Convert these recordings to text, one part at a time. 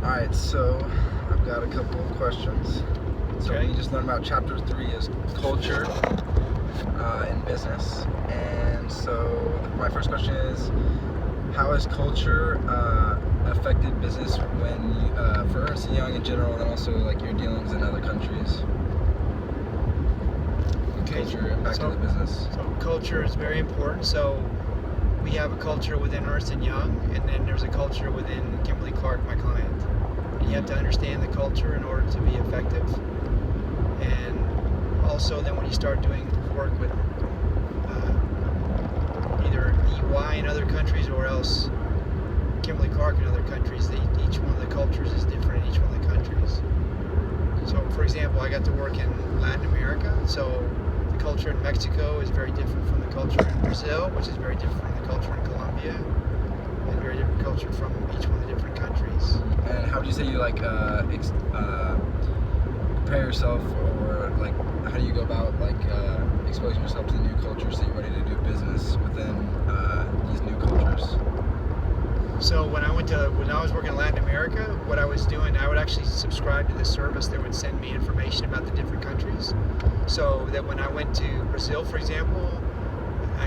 Alright, so I've got a couple of questions. So Okay. we just learned about chapter 3 is culture in business. And so my first question is, how has culture affected business when you, for Ernst & Young in general, and also like your dealings in other countries? Okay. Culture impacting the business. So culture is very important. So we have a culture within Ernst & Young, and then there's a culture within Kimberly-Clark, my client. And you have to understand the culture in order to be effective. And also then when you start doing work with either EY in other countries or else Kimberly-Clark in other countries, each one of the cultures is different in each one of the countries. So for example, I got to work in Latin America, so the culture in Mexico is very different from the culture in Brazil, which is very different from the culture in Colombia, and very different culture from each one of the different countries. And how would you say you like prepare yourself, or like how do you go about like exposing yourself to the new cultures so you're ready to do business within these new cultures? So when I was working in Latin America, what I was doing, I would actually subscribe to this service that would send me information about the different countries. So that when I went to Brazil, for example,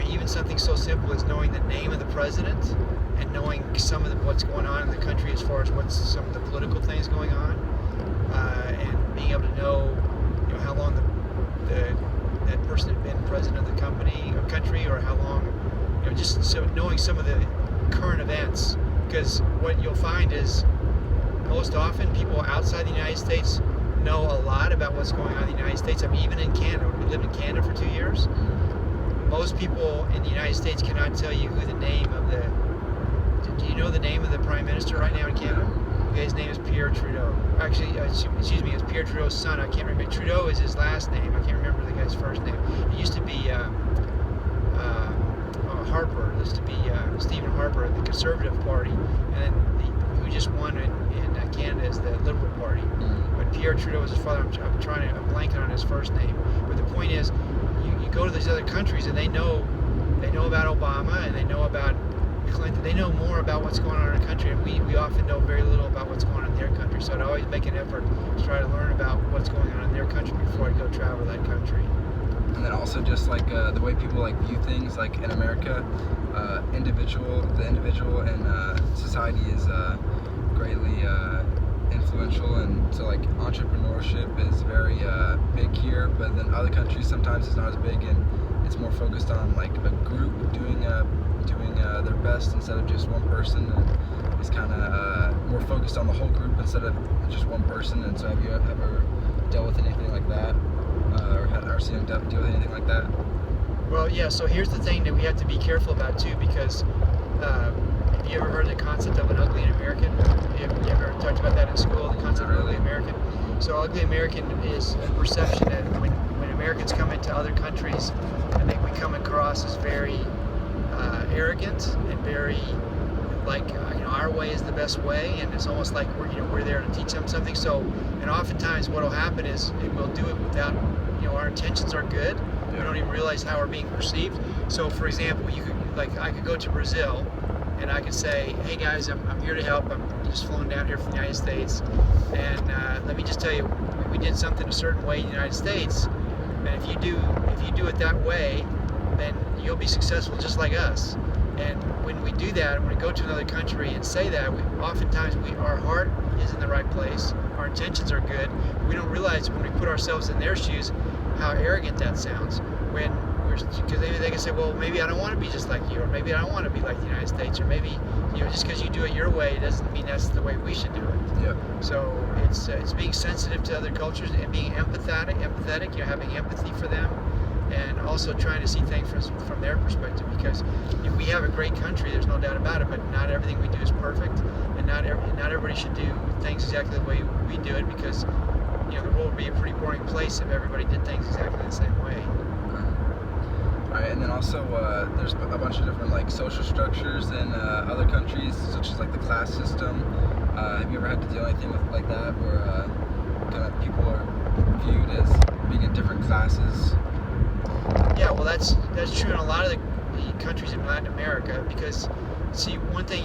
even something so simple as knowing the name of the president and knowing some of what's going on in the country as far as what's some of the political things going on, and being able to know, how long that person had been president of the company or country, or how long, just so knowing some of the current events. Because what you'll find is most often people outside the United States know a lot about what's going on in the United States. I mean, even in Canada, we lived in Canada for 2 years. Most people in the United States cannot tell you who the name of the... Do you know the name of the Prime Minister right now in Canada? Okay, his name is Pierre Trudeau. Actually, excuse me, it's Pierre Trudeau's son. I can't remember. Trudeau is his last name. I can't remember the guy's first name. It used to be Harper. It used to be Stephen Harper, the Conservative Party, and who just won in Canada is the Liberal Party. But Pierre Trudeau is his father. I'm blanking on his first name. But the point is, you go to these other countries and they know about Obama and they know about Clinton. They know more about what's going on in our country, and we often know very little about what's going on in their country. So I'd always make an effort to try to learn about what's going on in their country before I go travel that country. And then also just like the way people like view things, like in America, the individual and society is greatly influential, and so like entrepreneurship is very big here, but then other countries sometimes it's not as big, and it's more focused on like a group doing their best instead of just one person, and it's kind of more focused on the whole group instead of just one person. And so have you ever dealt with anything like that, or had RCM deal with anything like that? Well, yeah, so here's the thing that we have to be careful about too, because have you ever heard the concept of an ugly American? You ever talked about that in school, the concept of ugly American? So ugly American is a perception that when Americans come into other countries, I think we come across as very arrogant and very like our way is the best way, and it's almost like we're there to teach them something. So, and oftentimes what will happen is we'll do it without, our intentions are good. We don't even realize how we're being perceived. So for example, I could go to Brazil and I could say, hey guys, I'm here to help. I'm just flown down here from the United States, and let me just tell you, we did something a certain way in the United States, and if you do it that way, then you'll be successful just like us. And when we do that, when we go to another country and say that, oftentimes our heart is in the right place, our intentions are good. We don't realize when we put ourselves in their shoes how arrogant that sounds. Because they can say, well, maybe I don't want to be just like you, or maybe I don't want to be like the United States, or maybe just because you do it your way, it doesn't mean that's the way we should do it. Yeah. So it's being sensitive to other cultures and being empathetic, having empathy for them, and also trying to see things from their perspective. Because we have a great country, there's no doubt about it, but not everything we do is perfect, and not everybody should do things exactly the way we do it, because the world would be a pretty boring place if everybody did things exactly the same way. Alright, and then also there's a bunch of different like social structures in other countries, such as like the class system. Have you ever had to deal with anything like that, where kind of people are viewed as being in different classes? Yeah, well, that's true in a lot of the countries in Latin America, because see, one thing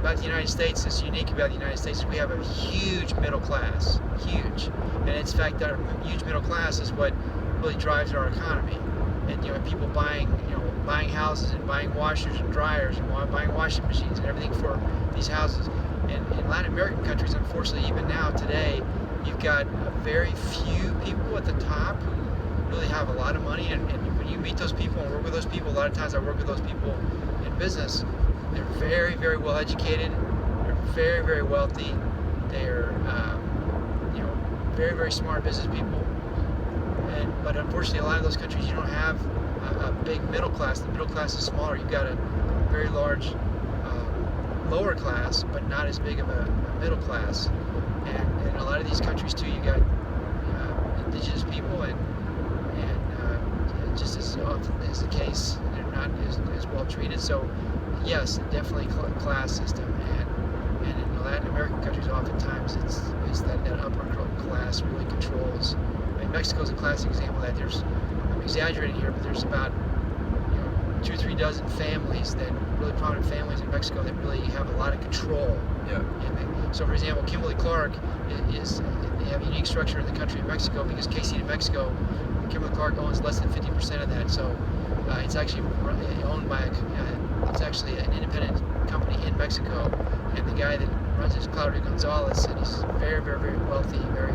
about the United States, it's unique about the United States, is we have a huge middle class, huge. And in fact, our huge middle class is what really drives our economy. And people buying houses and buying washers and dryers and buying washing machines and everything for these houses. And in Latin American countries, unfortunately, even now today, you've got very few people at the top who really have a lot of money. And when you meet those people and work with those people, a lot of times I work with those people in business. They're very, very well educated. They're very, very wealthy. They're very, very smart business people. But unfortunately, a lot of those countries, you don't have a big middle class. The middle class is smaller. You've got a very large lower class, but not as big of a middle class. And in a lot of these countries too, you got indigenous people, and just as often is the case, they're not as well treated. So yes, definitely class system, and in the Latin American countries, oftentimes it's that upper class really controls. I mean, Mexico's a classic example of that. I'm exaggerating here, but there's about 2 or 3 dozen families, that really prominent families in Mexico, that really have a lot of control. Yeah. So, for example, Kimberly-Clark they have a unique structure in the country of Mexico, because KC New Mexico, Kimberly-Clark owns less than 50% of that. So it's actually owned by it's actually an independent company in Mexico, and the guy that runs it is Claudio Gonzalez, and he's very, very, very wealthy, very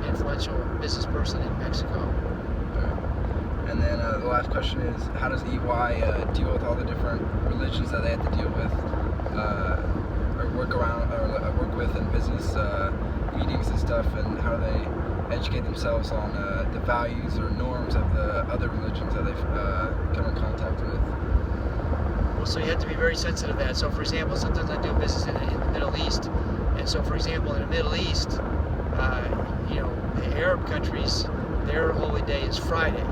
influential business person in Mexico. And then the last question is, how does EY deal with all the different religions that they have to deal with, or work with in business meetings and stuff, and how do they educate themselves on the values or norms of the other religions that they've come in contact with? Well, so you have to be very sensitive to that. So, for example, sometimes I do business in the Middle East, and so, for example, in the Middle East, the Arab countries, their holy day is Friday.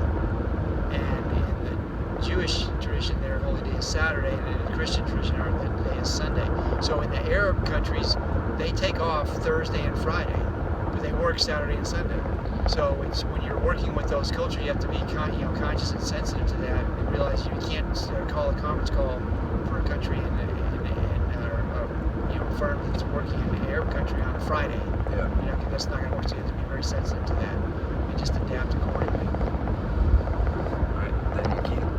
And in the Jewish tradition, their holy day is Saturday, and in the Christian tradition, their day is Sunday. So in the Arab countries, they take off Thursday and Friday, but they work Saturday and Sunday. So when you're working with those cultures, you have to be conscious and sensitive to that, and realize you can't call a conference call for a country or a firm that's working in the Arab country on a Friday. Yeah. Because that's not going to work. So you have to be very sensitive to that and just adapt accordingly. All right, thank you, Keith.